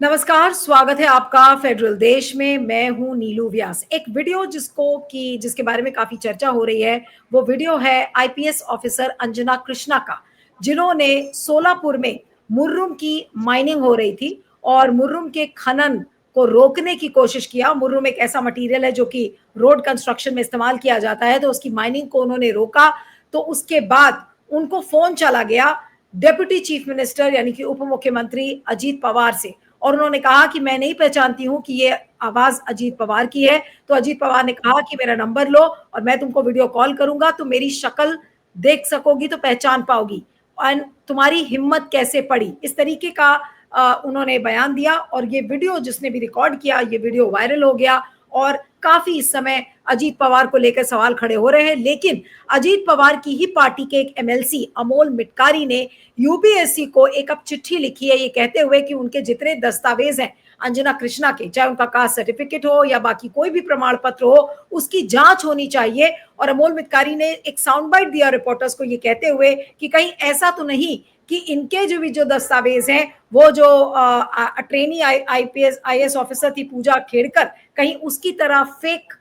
नमस्कार, स्वागत है आपका फेडरल देश में। मैं हूं नीलू व्यास। एक वीडियो जिसके बारे में काफी चर्चा हो रही है, वो वीडियो है आईपीएस ऑफिसर अंजना कृष्णा का, जिन्होंने सोलापुर में मुर्रुम की माइनिंग हो रही थी और मुर्रुम के खनन को रोकने की कोशिश किया। मुर्रुम एक ऐसा मटेरियल है जो कि रोड कंस्ट्रक्शन में इस्तेमाल किया जाता है, तो उसकी माइनिंग को उन्होंने रोका। तो उसके बाद उनको फोन चला गया डेप्यूटी चीफ मिनिस्टर यानी कि उप मुख्यमंत्री अजीत पवार से, और उन्होंने कहा कि मैं नहीं पहचानती हूं कि ये आवाज अजीत पवार की है। तो अजीत पवार ने कहा कि मेरा नंबर लो और मैं तुमको वीडियो कॉल करूंगा, तो मेरी शक्ल देख सकोगी तो पहचान पाओगी, और तुम्हारी हिम्मत कैसे पड़ी, इस तरीके का उन्होंने बयान दिया। और ये वीडियो जिसने भी रिकॉर्ड किया, ये वीडियो वायरल हो गया और काफी इस समय अजीत पवार को लेकर सवाल खड़े हो रहे हैं। लेकिन अजीत पवार की ही पार्टी के एक एमएलसी अमोल मिटकारी ने यूपीएससी को एक अब चिट्ठी लिखी है, ये कहते हुए कि उनके जितने दस्तावेज हैं अंजना कृष्णा के, चाहे उनका कास्ट सर्टिफिकेट हो या बाकी कोई भी प्रमाण पत्र हो, उसकी जांच होनी चाहिए। और अमोल मिटकारी ने एक साउंड बाइट दिया रिपोर्टर्स को, ये कहते हुए कि कहीं ऐसा तो नहीं कि इनके जो दस्तावेज हैं, वो जो ट्रेनी आईपीएस आईएएस ऑफिसर थी पूजा खेड़कर, कहीं उसकी तरह फेक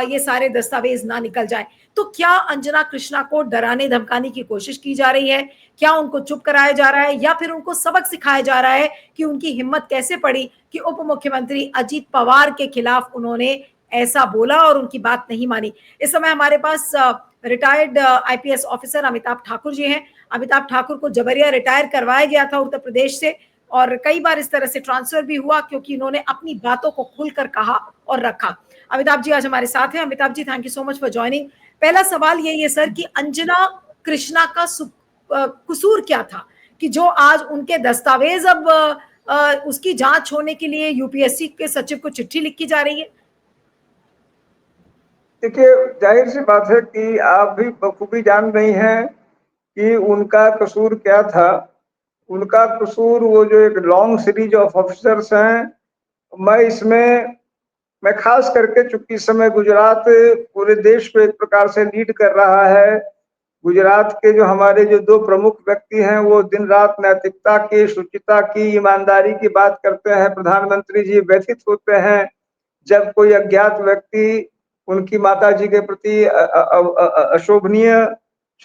ये सारे दस्तावेज ना निकल जाए। तो क्या अंजना कृष्णा को डराने धमकाने की कोशिश की जा रही है? क्या उनको चुप कराया जा रहा है, या फिर उनको सबक सिखाया जा रहा है कि उनकी हिम्मत कैसे पड़ी कि उप मुख्यमंत्री अजीत पवार के खिलाफ उन्होंने ऐसा बोला और उनकी बात नहीं मानी? इस समय हमारे पास retired IPS officer Amitabh Thakur ji हैं। अमिताभ ठाकुर को जबरिया रिटायर करवाया गया था उत्तर प्रदेश से, और कई बार इस तरह से ट्रांसफर भी हुआ क्योंकि इन्होंने अपनी बातों को खुलकर कहा और रखा। अमिताभ जी आज हमारे साथ हैं। Amitabh ji, thank you so much for joining. पहला सवाल यही है सर कि अंजना कृष्णा का कसूर क्या था कि जो आज उनके दस्तावेज अब उसकी जांच होने के लिए यूपीएससी के सचिव को चिट्ठी लिखी जा रही है? देखिए, जाहिर सी बात है कि आप भी बखूबी जान रही हैं कि उनका कसूर क्या था। उनका कसूर वो जो एक लॉन्ग सीरीज ऑफ ऑफिसर्स हैं, मैं खास करके, चूंकि इस समय गुजरात पूरे देश को एक प्रकार से लीड कर रहा है। गुजरात के जो हमारे जो दो प्रमुख व्यक्ति हैं, वो दिन रात नैतिकता की, शुचिता की, ईमानदारी की बात करते हैं। प्रधानमंत्री जी व्यथित होते हैं जब कोई अज्ञात व्यक्ति उनकी माता जी के प्रति अशोभनीय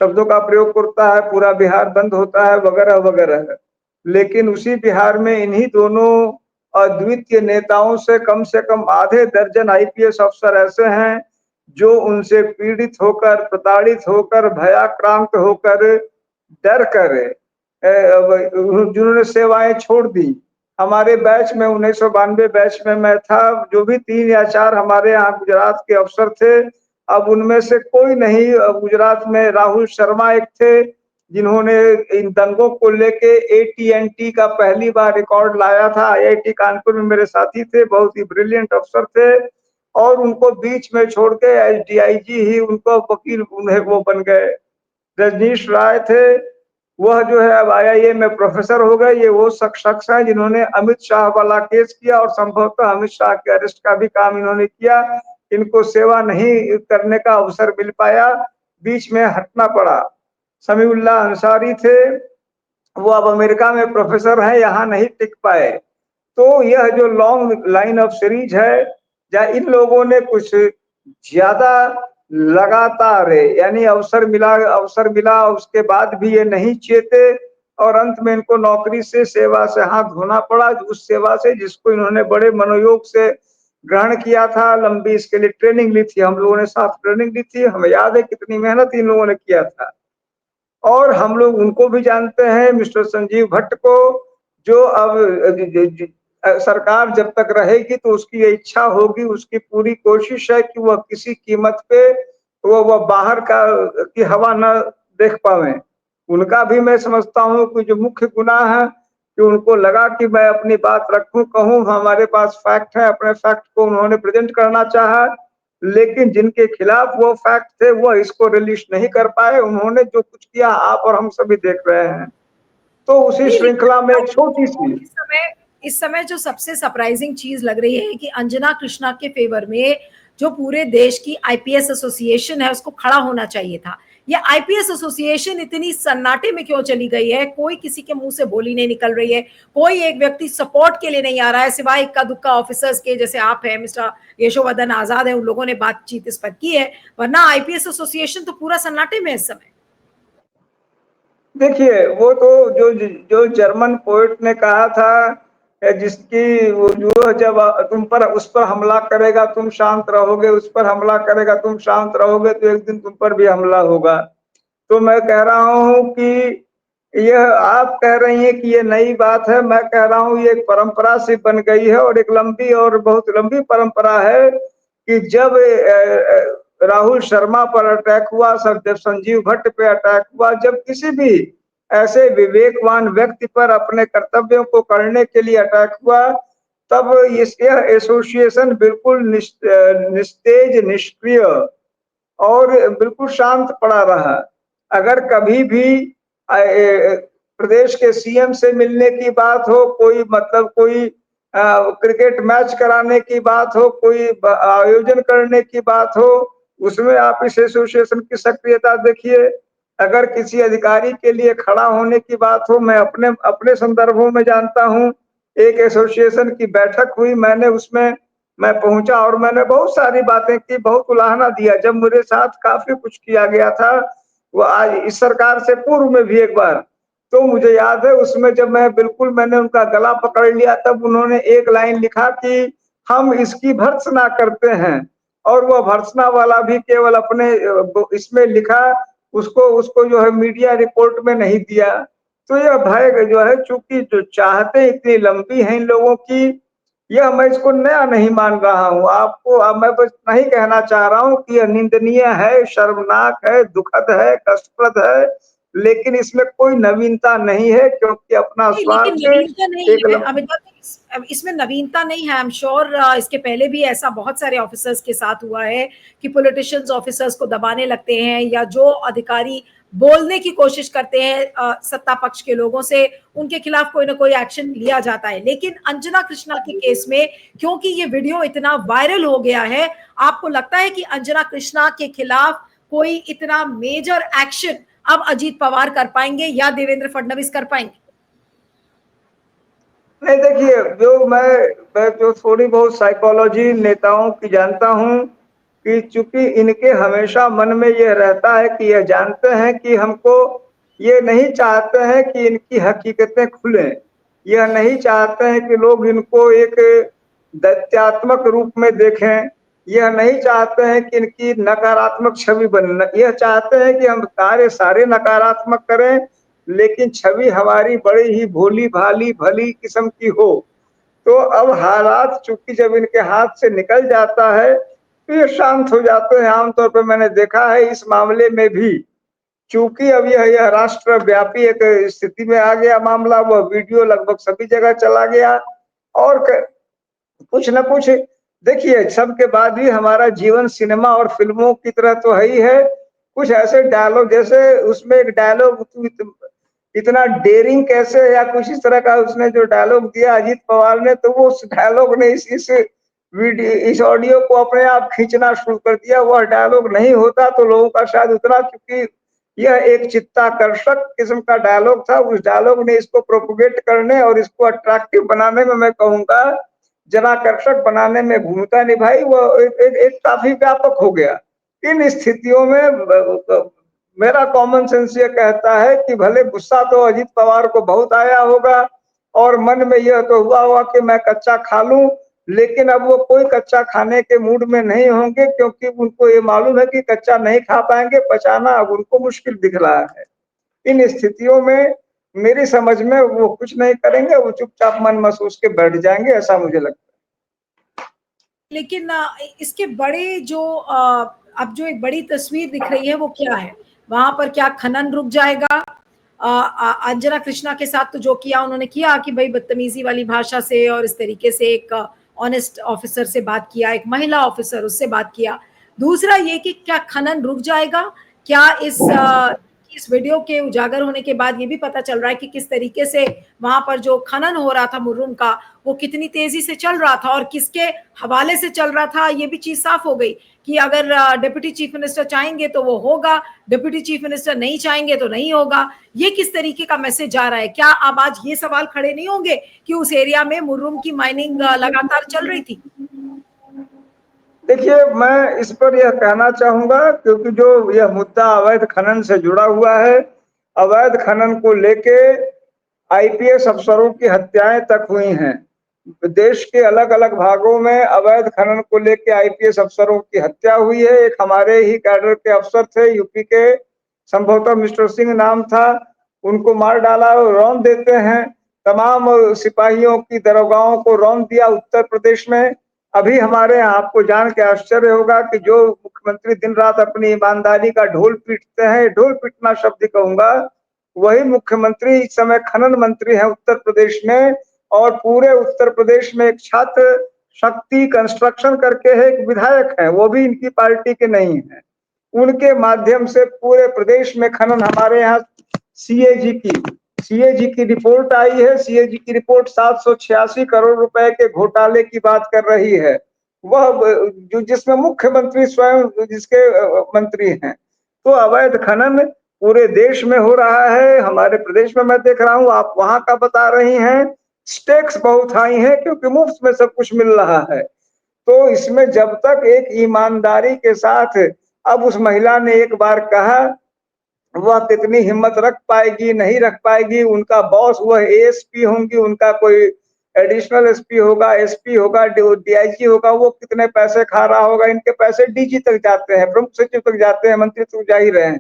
शब्दों का प्रयोग करता है, पूरा बिहार बंद होता है, वगैरह वगैरह। लेकिन उसी बिहार में इन्हीं दोनों अद्वितीय नेताओं से कम आधे दर्जन आईपीएस अफसर ऐसे हैं जो उनसे पीड़ित होकर, प्रताड़ित होकर, भयाक्रांत होकर, डर कर जिन्होंने सेवाएं छोड़ दी। हमारे बैच में 1992 बैच में मैं था, जो भी 3 या 4 हमारे यहाँ गुजरात के अफसर थे, अब उनमें से कोई नहीं। गुजरात में राहुल शर्मा एक थे जिन्होंने इन दंगों को लेके एटीएनटी का पहली बार रिकॉर्ड लाया था। आईआईटी कानपुर में मेरे साथी थे, बहुत ही ब्रिलियंट अफसर थे, और उनको बीच में छोड़ के एसडीआईजी ही उनको वकील उन्हें वो बन गए। रजनीश राय थे, वह जो है अब आईआईएम में प्रोफेसर हो गए। ये वो शख्स हैं जिन्होंने अमित शाह वाला केस किया, और संभवतः अमित शाह के अरेस्ट का भी काम इन्होंने किया। इनको सेवा नहीं करने का अवसर मिल पाया, बीच में हटना पड़ा। समीउल्लाह अंसारी थे, वो अब अमेरिका में प्रोफेसर हैं, यहाँ नहीं टिक पाए। तो यह जो लॉन्ग लाइन ऑफ सीरीज है, या इन लोगों ने कुछ ज्यादा लगातार है, यानी अवसर मिला, उसके बाद भी ये नहीं चेते, और अंत में इनको नौकरी से, सेवा से हाथ धोना पड़ा। उस सेवा से जिसको इन्होंने बड़े मनोयोग से ग्रहण किया था, लंबी इसके लिए ट्रेनिंग ली थी, हम लोगों ने साथ ट्रेनिंग ली थी, हमें याद है कितनी मेहनत इन लोगों ने किया था। और हम लोग उनको भी जानते हैं, मिस्टर संजीव भट्ट को, जो अब सरकार जब तक रहेगी तो उसकी ये इच्छा होगी, उसकी पूरी कोशिश है कि वह किसी कीमत पे वह बाहर की हवा न देख पावे। उनका भी मैं समझता हूँ कि जो मुख्य गुनाह है कि उनको लगा कि मैं अपनी बात रखूं, कहूं, हमारे पास फैक्ट है, अपने फैक्ट को उन्होंने प्रेजेंट करना चाहा, लेकिन जिनके खिलाफ वो फैक्ट थे वो इसको रिलीज नहीं कर पाए। उन्होंने जो कुछ किया आप और हम सभी देख रहे हैं। तो उसी नहीं, श्रृंखला में एक छोटी लेकिन सी इस समय जो सबसे सरप्राइजिंग चीज लग रही है कि अंजना कृष्णा के फेवर में जो पूरे देश की आईपीएस एसोसिएशन है उसको खड़ा होना चाहिए था। ये आईपीएस एसोसिएशन इतनी सन्नाटे में क्यों चली गई है? कोई किसी के मुंह से बोली नहीं निकल रही है, कोई एक व्यक्ति सपोर्ट के लिए नहीं आ रहा है, सिवाय इक्का दुक्का ऑफिसर्स के, जैसे आप हैं, मिस्टर यशोवर्धन आजाद है, उन लोगों ने बातचीत इस पर की है, वरना आईपीएस एसोसिएशन तो पूरा सन्नाटे में इस समय। देखिए, वो तो जो जो जर्मन पोएट ने कहा था, जिसकी वो जो जब तुम पर उस पर हमला करेगा तुम शांत रहोगे, उस पर हमला करेगा तुम शांत रहोगे, तो एक दिन तुम पर भी हमला होगा। तो मैं कह रहा हूँ कि यह आप कह रही हैं कि ये नई बात है, मैं कह रहा हूँ ये एक परंपरा सी बन गई है, और एक लंबी और बहुत लंबी परंपरा है कि जब राहुल शर्मा पर अटैक हुआ, सब जब संजीव भट्ट पे अटैक हुआ, जब किसी भी ऐसे विवेकवान व्यक्ति पर अपने कर्तव्यों को करने के लिए अटैक हुआ, तब यह एसोसिएशन बिल्कुल निस्तेज, निष्क्रिय और बिल्कुल शांत पड़ा रहा। अगर कभी भी प्रदेश के सीएम से मिलने की बात हो, कोई मतलब कोई क्रिकेट मैच कराने की बात हो, कोई आयोजन करने की बात हो, उसमें आप इस एसोसिएशन की सक्रियता देखिए। अगर किसी अधिकारी के लिए खड़ा होने की बात हो, मैं अपने अपने संदर्भों में जानता हूँ, एक एसोसिएशन की बैठक हुई, मैंने उसमें मैं पहुंचा और मैंने बहुत सारी बातें की, बहुत उलाहना दिया। जब मेरे साथ काफी कुछ किया गया था, वो आज इस सरकार से पूर्व में भी एक बार, तो मुझे याद है उसमें जब मैंने उनका गला पकड़ लिया, तब उन्होंने एक लाइन लिखा कि हम इसकी भर्त्सना करते हैं, और वो भर्त्सना वाला भी केवल अपने इसमें लिखा, उसको उसको जो है मीडिया रिपोर्ट में नहीं दिया। तो यह भय जो है, चूंकि जो चाहते इतनी लंबी है इन लोगों की, यह मैं इसको नया नहीं मान रहा हूँ। आपको अब मैं बस नहीं कहना चाह रहा हूँ कि यह निंदनीय है, शर्मनाक है, दुखद है, कष्टप्रद है, लेकिन इसमें कोई नवीनता नहीं है, क्योंकि अपना नहीं, लेकिन स्वार्थ नवीनता नहीं एक है अमिताभ जी, इसमें नवीनता नहीं है। आई एम श्योर इसके पहले भी ऐसा बहुत सारे ऑफिसर्स के साथ हुआ है कि पॉलिटिशियंस ऑफिसर्स को दबाने लगते हैं, या जो अधिकारी बोलने की कोशिश करते हैं सत्ता पक्ष के लोगों से, उनके खिलाफ कोई ना कोई एक्शन लिया जाता है। लेकिन अंजना कृष्णा के केस में, क्योंकि ये वीडियो इतना वायरल हो गया है, आपको लगता है कि अंजना कृष्णा के खिलाफ कोई इतना मेजर एक्शन अब अजीत पवार कर पाएंगे या देवेंद्र फडणवीस कर पाएंगे? नहीं, देखिए, मैं जो थोड़ी बहुत साइकोलॉजी नेताओं की जानता हूँ, कि चूंकि इनके हमेशा मन में यह रहता है कि यह जानते हैं कि हमको, ये नहीं चाहते हैं कि इनकी हकीकतें खुलें, यह नहीं चाहते हैं कि लोग इनको एक दैत्यात्मक रूप में देखें, यह नहीं चाहते हैं कि इनकी नकारात्मक छवि बने, यह चाहते हैं कि हम कार्य सारे नकारात्मक करें, लेकिन छवि हमारी बड़ी ही भोली भाली भली किस्म की हो। तो अब हालात चूंकि जब इनके हाथ से निकल जाता है, तो ये शांत हो जाते हैं। आमतौर पर मैंने देखा है इस मामले में भी, चूंकि अब यह राष्ट्रव्यापी एक स्थिति में आ गया मामला, वह वीडियो लगभग सभी जगह चला गया, और कुछ न कुछ, देखिए, सबके बाद भी हमारा जीवन सिनेमा और फिल्मों की तरह तो है ही है। कुछ ऐसे डायलॉग, जैसे उसमें एक डायलॉग, इतना डेयरिंग कैसे, या कुछ इस तरह का उसने जो डायलॉग दिया अजीत पवार ने, तो वो उस डायलॉग ने इस वीडियो, इस ऑडियो को अपने आप खींचना शुरू कर दिया। वह डायलॉग नहीं होता तो लोगों का शायद उतना, क्योंकि यह एक चित्ताकर्षक किस्म का डायलॉग था, उस डायलॉग ने इसको प्रोपोगेट करने और इसको अट्रैक्टिव बनाने में, मैं कहूंगा जनाकर्षक बनाने में भूमिका निभाई। वो एक काफी व्यापक हो गया। इन स्थितियों में मेरा कॉमन सेंस ये कहता है कि भले गुस्सा तो अजीत पवार को बहुत आया होगा, और मन में यह तो हुआ होगा कि मैं कच्चा खा लूं, लेकिन अब वो कोई कच्चा खाने के मूड में नहीं होंगे, क्योंकि उनको ये मालूम है कि कच्चा नहीं खा पाएंगे, पचाना अब उनको मुश्किल दिख रहा है। इन स्थितियों में मेरी समझ में वो कुछ नहीं करेंगे, वो चुपचाप मन महसूस के बैठ जाएंगे, ऐसा मुझे लगता है। लेकिन इसके बड़े जो अब जो एक बड़ी तस्वीर दिख रही है वो क्या है? वहां पर क्या खनन रुक जाएगा? अंजना कृष्णा के साथ तो जो किया उन्होंने किया कि भाई बदतमीजी वाली भाषा से और इस तरीके से एक ऑनेस्ट ऑफिसर से बात किया, एक महिला ऑफिसर उससे बात किया। दूसरा ये कि क्या खनन रुक जाएगा? क्या इस इस वीडियो के उजागर होने के बाद ये भी पता चल रहा है कि किस तरीके से वहां पर जो खनन हो रहा था मुर्रुम का, वो कितनी तेजी से चल रहा था और किसके हवाले से चल रहा था। ये भी चीज साफ हो गई कि अगर डिप्टी चीफ मिनिस्टर चाहेंगे तो वो होगा, डिप्टी चीफ मिनिस्टर नहीं चाहेंगे तो नहीं होगा। ये किस तरीके का मैसेज जा रहा है? क्या अब आज ये सवाल खड़े नहीं होंगे कि उस एरिया में मुर्रुम की माइनिंग लगातार चल रही थी? देखिए, मैं इस पर यह कहना चाहूंगा, क्योंकि जो यह मुद्दा अवैध खनन से जुड़ा हुआ है, अवैध खनन को लेके आईपीएस अफसरों की हत्याएं तक हुई हैं। देश के अलग अलग भागों में अवैध खनन को लेके आईपीएस अफसरों की हत्या हुई है। एक हमारे ही कैडर के अफसर थे, यूपी के, संभवतः मिस्टर सिंह नाम था, उनको मार डाला। रौंद देते हैं, तमाम सिपाहियों की दरोगाओं को रौंद दिया उत्तर प्रदेश में। अभी हमारे यहाँ आपको जान के आश्चर्य होगा कि जो मुख्यमंत्री दिन रात अपनी ईमानदारी का ढोल पीटते हैं, ढोल पीटना शब्द कहूंगा, वही मुख्यमंत्री इस समय खनन मंत्री है उत्तर प्रदेश में। और पूरे उत्तर प्रदेश में एक छात्र शक्ति कंस्ट्रक्शन करके है, एक विधायक है, वो भी इनकी पार्टी के नहीं है। उनके माध्यम से पूरे प्रदेश में खनन, हमारे यहाँ सीएजी की रिपोर्ट आई है। सीएजी की रिपोर्ट 786 करोड़ रुपए के घोटाले की बात कर रही है, वह जो जिसमें मुख्यमंत्री स्वयं जिसके मंत्री हैं। तो अवैध खनन पूरे देश में हो रहा है। हमारे प्रदेश में मैं देख रहा हूँ, आप वहां का बता रही हैं। स्टेक्स बहुत हाई हैं क्योंकि मुफ्त में सब कुछ मिल रहा है। तो इसमें जब तक एक ईमानदारी के साथ, अब उस महिला ने एक बार कहा, वह कितनी हिम्मत रख पाएगी नहीं रख पाएगी, उनका बॉस वह एएसपी होंगी, उनका कोई एडिशनल एसपी होगा, एसपी होगा, डीआईजी होगा, वो कितने पैसे खा रहा होगा। इनके पैसे डीजी तक जाते हैं, प्रमुख सचिव तक जाते हैं, मंत्री तक जा ही रहे हैं।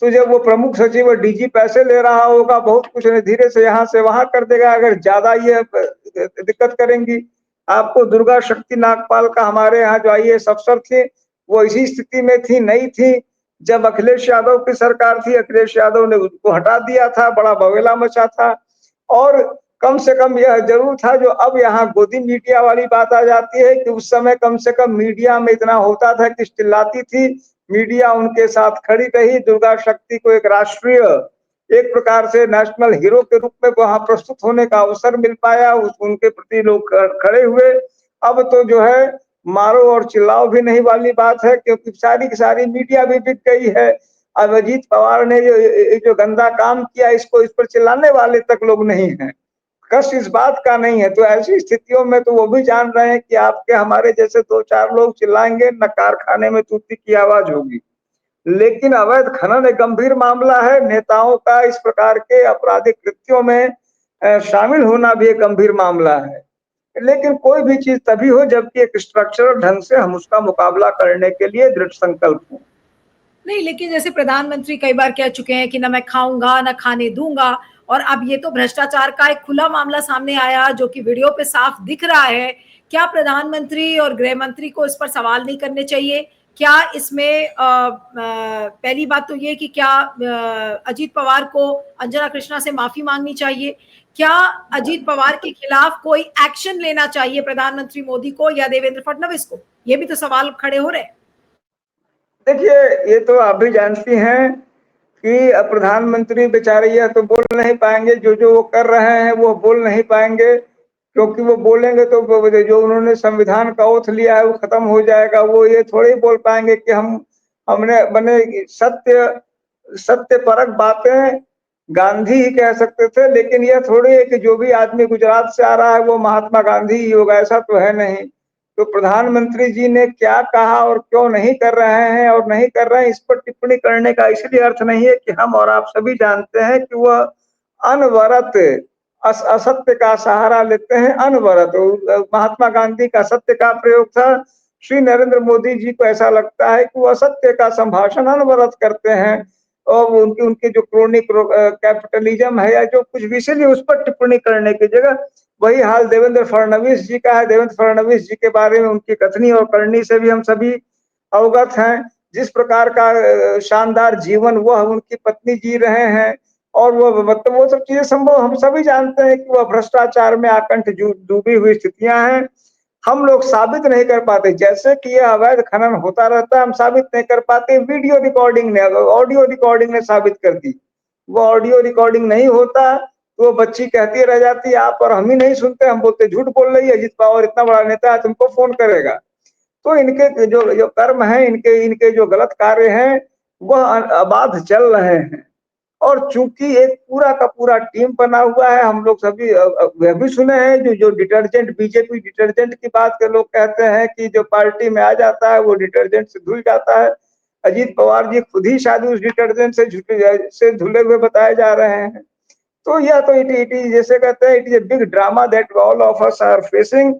तो जब वो प्रमुख सचिव और डीजी पैसे ले रहा होगा, बहुत कुछ धीरे से यहाँ से वहां कर देगा। अगर ज्यादा ये दिक्कत करेंगी। आपको दुर्गा शक्ति नागपाल का, हमारे यहाँ जो आईएएस अफसर थे, वो इसी स्थिति में थी, नहीं थी। जब अखिलेश यादव की सरकार थी, अखिलेश यादव ने उसको हटा दिया था, बड़ा बवेला मचा था। और कम से कम यह जरूर था, जो अब यहाँ गोदी मीडिया वाली बात आ जाती है, कि उस समय कम से कम मीडिया में इतना होता था कि चिल्लाती थी, मीडिया उनके साथ खड़ी रही। दुर्गा शक्ति को एक राष्ट्रीय, एक प्रकार से नेशनल हीरो के रूप में वहां प्रस्तुत होने का अवसर मिल पाया, उनके प्रति लोग खड़े हुए। अब तो जो है मारो और चिल्लाओ भी नहीं वाली बात है, क्योंकि सारी की सारी मीडिया भी बिक गई है। अब अजीत पवार ने जो गंदा काम किया, इस पर चिल्लाने वाले तक लोग नहीं हैं। कष्ट इस बात का नहीं है। तो ऐसी स्थितियों में तो वो भी जान रहे हैं कि आपके हमारे जैसे दो चार लोग चिल्लाएंगे, न कारखाने में तूती की आवाज होगी। लेकिन अवैध खनन एक गंभीर मामला है। नेताओं का इस प्रकार के आपराधिक कृत्यों में शामिल होना भी एक गंभीर मामला है। लेकिन कोई भी चीज तभी हो जबकि एक स्ट्रक्चरल ढंग से हम उसका मुकाबला करने के लिए दृढ़ संकल्प हों। नहीं, लेकिन जैसे प्रधानमंत्री कई बार कह चुके हैं कि ना मैं खाऊंगा ना खाने दूंगा, और अब ये तो भ्रष्टाचार का एक खुला मामला सामने आया जो कि वीडियो पे साफ दिख रहा है। क्या प्रधानमंत्री और गृह मंत्री को इस पर सवाल नहीं करने चाहिए? क्या इसमें पहली बात तो ये कि क्या अजीत पवार को अंजना कृष्णा से माफी मांगनी चाहिए? क्या अजीत पवार के खिलाफ कोई एक्शन लेना चाहिए प्रधानमंत्री मोदी को या देवेंद्र फडणवीस को? ये भी तो सवाल खड़े हो रहे हैं। देखिए, ये तो आप भी जानती हैं कि प्रधानमंत्री बेचारे यह तो बोल नहीं पाएंगे, जो वो कर रहे हैं वो बोल नहीं पाएंगे, क्योंकि वो बोलेंगे तो जो उन्होंने संविधान का ओथ लिया है वो खत्म हो जाएगा। वो ये थोड़ी बोल पाएंगे कि हमने बने सत्य परक बातें गांधी ही कह सकते थे। लेकिन यह थोड़ी है कि जो भी आदमी गुजरात से आ रहा है वो महात्मा गांधी ही होगा, ऐसा तो है नहीं। तो प्रधानमंत्री जी ने क्या कहा और क्यों नहीं कर रहे हैं और नहीं कर रहे हैं, इस पर टिप्पणी करने का इसलिए अर्थ नहीं है कि हम और आप सभी जानते हैं कि वह अनवरत असत्य का सहारा लेते हैं। अनवरत महात्मा गांधी का सत्य का प्रयोग था। श्री नरेंद्र मोदी जी को ऐसा लगता है कि वो असत्य का संभाषण अनवरत करते हैं, और उनकी उनकी जो क्रोनिक कैपिटलिज्म है या जो कुछ भी, इसलिए उस पर टिप्पणी करने की जगह वही हाल देवेंद्र फडणवीस जी का है। देवेंद्र फडणवीस जी के बारे में उनकी कथनी और करनी से भी हम सभी अवगत हैं। जिस प्रकार का शानदार जीवन वह उनकी पत्नी जी रहे हैं, और वो मतलब वो सब चीजें संभव हम सभी जानते हैं कि वह भ्रष्टाचार में आकंठ डूबी हुई स्थितियां हैं। हम लोग साबित नहीं कर पाते, जैसे कि ये अवैध खनन होता रहता है, हम साबित नहीं कर पाते, वीडियो रिकॉर्डिंग ने, ऑडियो रिकॉर्डिंग ने साबित कर दी। वो ऑडियो रिकॉर्डिंग नहीं होता तो वो बच्ची कहती रह जाती, आप और हम ही नहीं सुनते, हम बोलते झूठ बोल रही है, अजीत पवार इतना बड़ा नेता है, तुमको फोन करेगा। तो इनके जो जो कर्म है, इनके इनके जो गलत कार्य हैं, वह अबाध चल रहे हैं। और चूंकि एक पूरा का पूरा टीम बना हुआ है, हम लोग सभी यह भी सुने हैं जो जो डिटर्जेंट, बीजेपी डिटर्जेंट की बात के लोग कहते हैं कि जो पार्टी में आ जाता है वो डिटर्जेंट से धुल जाता है। अजीत पवार जी खुद ही शायद उस डिटर्जेंट से धुले हुए बताए जा रहे हैं। तो यह तो इट इज जैसे कहते हैं, it is a big drama that all of us are facing,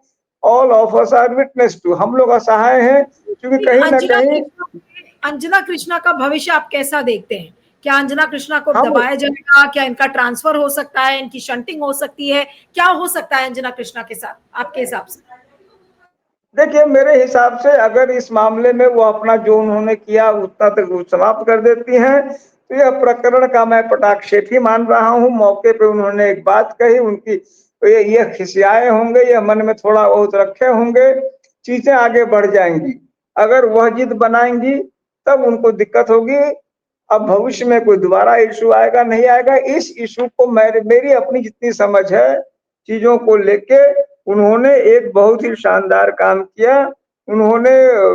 all of us are witness to. हम लोग असहाय हैं क्योंकि कहीं ना कहीं अंजना कृष्णा का भविष्य आप कैसा देखते हैं? क्या अंजना कृष्णा को हम दबाया जाएगा? क्या इनका ट्रांसफर हो सकता है? इनकी शंटिंग हो सकती है? क्या हो सकता है अंजना कृष्णा के साथ आपके हिसाब से? देखिए, मेरे हिसाब से अगर इस मामले में वो अपना जो उन्होंने किया उतना तक वो समाप्त कर देती हैं, तो यह प्रकरण का मैं पटाक्षेप ही मान रहा हूँ। मौके पे उन्होंने एक बात कही, उनकी तो ये खिसियाए होंगे, ये मन में थोड़ा बहुत रखे होंगे, चीजें आगे बढ़ जाएंगी। अगर वह जिद बनाएंगी तब उनको दिक्कत होगी। अब भविष्य में कोई दोबारा इशू आएगा नहीं आएगा, इस इशू को मेरी अपनी जितनी समझ है चीजों को लेके, उन्होंने एक बहुत ही शानदार काम किया। उन्होंने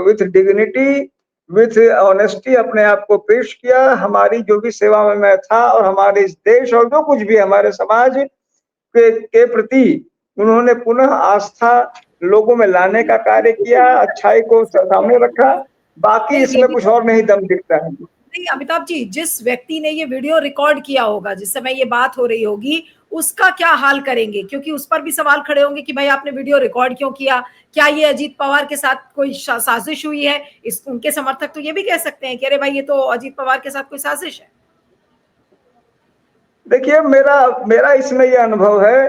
विथ डिग्निटी, विथ ऑनेस्टी अपने आप को पेश किया। हमारी जो भी सेवा में मैं था और हमारे इस देश और जो कुछ भी हमारे समाज के प्रति उन्होंने पुनः आस्था लोगों में लाने का कार्य किया, अच्छाई को सामने रखा। बाकी नहीं, ये इसमें भी कुछ तो और नहीं दम दिखता है। नहीं अमिताभ जी, जिस व्यक्ति ने ये वीडियो रिकॉर्ड किया होगा, जिस समय ये बात हो रही होगी, उसका क्या हाल करेंगे? क्योंकि उस पर भी सवाल खड़े होंगे कि भाई आपने वीडियो रिकॉर्ड क्यों किया? क्या ये अजीत पवार के साथ कोई साजिश हुई है? इस उनके समर्थक तो ये भी कह सकते हैं कि अरे भाई ये तो अजीत पवार के साथ कोई साजिश है। देखिए, मेरा मेरा इसमें ये अनुभव है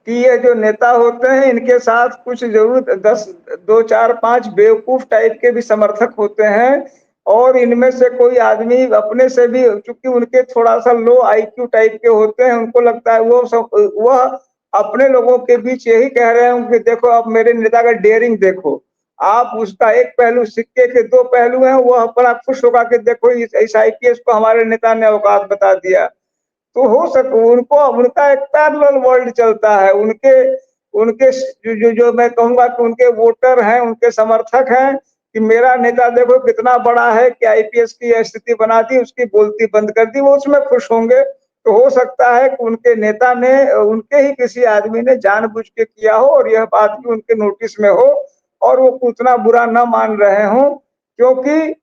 कि ये जो नेता होते हैं इनके साथ कुछ जरूर 10 2 4 5 बेवकूफ टाइप के भी समर्थक होते हैं। और इनमें से कोई आदमी अपने से भी, चूंकि उनके थोड़ा सा लो आईक्यू टाइप के होते हैं, उनको लगता है वह अपने लोगों के बीच यही कह रहे हैं कि देखो अब मेरे नेता का डेयरिंग देखो, आप उसका एक पहलू, सिक्के के दो पहलू हैं, वह बड़ा खुश होगा कि देखो इस आईपीएस को हमारे नेता ने औकात बता दिया। तो हो सके उनको, उनका एक पैरेलल वर्ल्ड चलता है। उनके उनके जो मैं कहूंगा कि उनके वोटर हैं, उनके समर्थक हैं कि मेरा नेता देखो कितना बड़ा है कि आईपीएस की स्थिति बना दी, उसकी बोलती बंद कर दी, वो उसमें खुश होंगे। तो हो सकता है कि उनके नेता ने, उनके ही किसी आदमी ने जानबूझ के किया हो और यह बात भी उनके नोटिस में हो और वो उतना बुरा न मान रहे हो, क्योंकि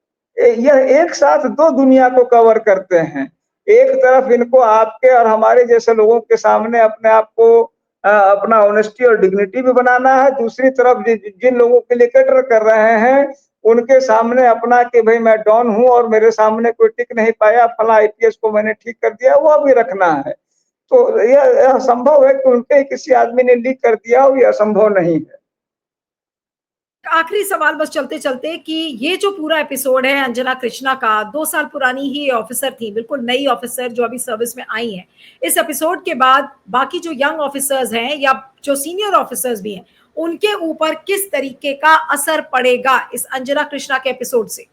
यह एक साथ दो दुनिया को कवर करते हैं। एक तरफ इनको आपके और हमारे जैसे लोगों के सामने अपने आप को अपना ऑनेस्टी और डिग्निटी भी बनाना है, दूसरी तरफ जिन लोगों के लिए कैटर कर रहे हैं उनके सामने अपना कि भाई मैं डॉन हूं और मेरे सामने कोई टिक नहीं पाया, फला आईपीएस को मैंने ठीक कर दिया, वह भी रखना है। तो यह संभव है कि उनके किसी आदमी ने लीक कर दिया हो, यह संभव नहीं है। आखिरी सवाल बस चलते चलते कि ये जो पूरा एपिसोड है अंजना कृष्णा का, 2 साल पुरानी ही ऑफिसर थी, बिल्कुल नई ऑफिसर जो अभी सर्विस में आई हैं। इस एपिसोड के बाद बाकी जो यंग ऑफिसर्स हैं या जो सीनियर ऑफिसर्स भी हैं, उनके ऊपर किस तरीके का असर पड़ेगा इस अंजना कृष्णा के एपिसोड से?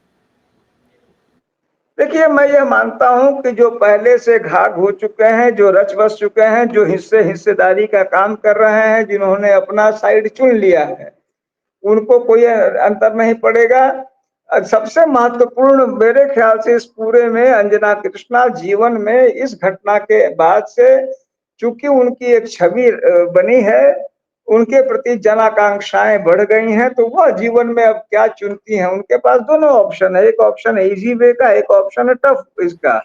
देखिए, मैं यह मानता हूं कि जो पहले से घाघ हो चुके हैं, जो रच बस चुके हैं, जो हिस्सेदारी का काम कर रहे हैं, जिन्होंने अपना साइड चुन लिया है, उनको कोई अंतर नहीं पड़ेगा। सबसे महत्वपूर्ण मेरे ख्याल से इस पूरे में अंजना कृष्णा जीवन में इस घटना के बाद से, चूंकि उनकी एक छवि बनी है, उनके प्रति जन आकांक्षाएं बढ़ गई हैं, तो वह जीवन में अब क्या चुनती हैं। उनके पास दोनों ऑप्शन है, एक ऑप्शन है इजी वे का, एक ऑप्शन है टफ इसका।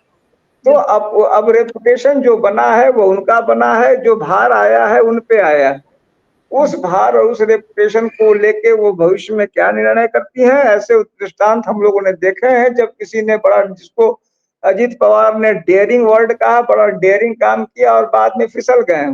तो अब रेपुटेशन जो बना है वो उनका बना है, जो भार आया है उन पे आया है। उस भार और उस रेपुटेशन को लेके वो भविष्य में क्या निर्णय करती हैं, ऐसे दृष्टांत हम लोगों ने देखे हैं। जब किसी ने बड़ा, जिसको अजीत पवार ने डेयरिंग वर्ड कहा, बड़ा डेयरिंग काम किया और बाद में फिसल गए।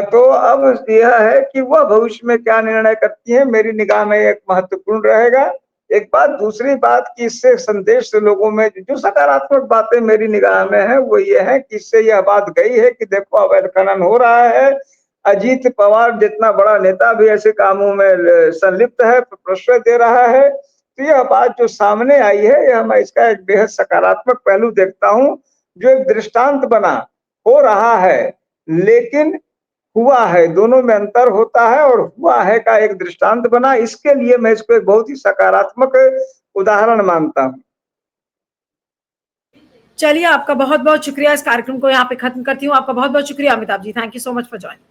तो अब यह है कि वह भविष्य में क्या निर्णय करती है, मेरी निगाह में एक महत्वपूर्ण रहेगा। एक बात, दूसरी बात कि इससे संदेश लोगों में जो सकारात्मक बातें मेरी निगाह में है वो ये है कि इससे यह बात गई है कि देखो अवैध खनन हो रहा है, अजीत पवार जितना बड़ा नेता भी ऐसे कामों में संलिप्त है, प्रश्रय दे रहा है। तो यह बात जो सामने आई है, यह मैं इसका एक बेहद सकारात्मक पहलू देखता हूं, जो एक दृष्टांत बना। हो रहा है लेकिन हुआ है, दोनों में अंतर होता है, और हुआ है का एक दृष्टांत बना, इसके लिए मैं इसको एक बहुत ही सकारात्मक उदाहरण मानता हूं। चलिए, आपका बहुत बहुत शुक्रिया। इस कार्यक्रम को यहाँ पे खत्म करती हूँ। आपका बहुत बहुत शुक्रिया Amitabh ji. Thank you so much for joining.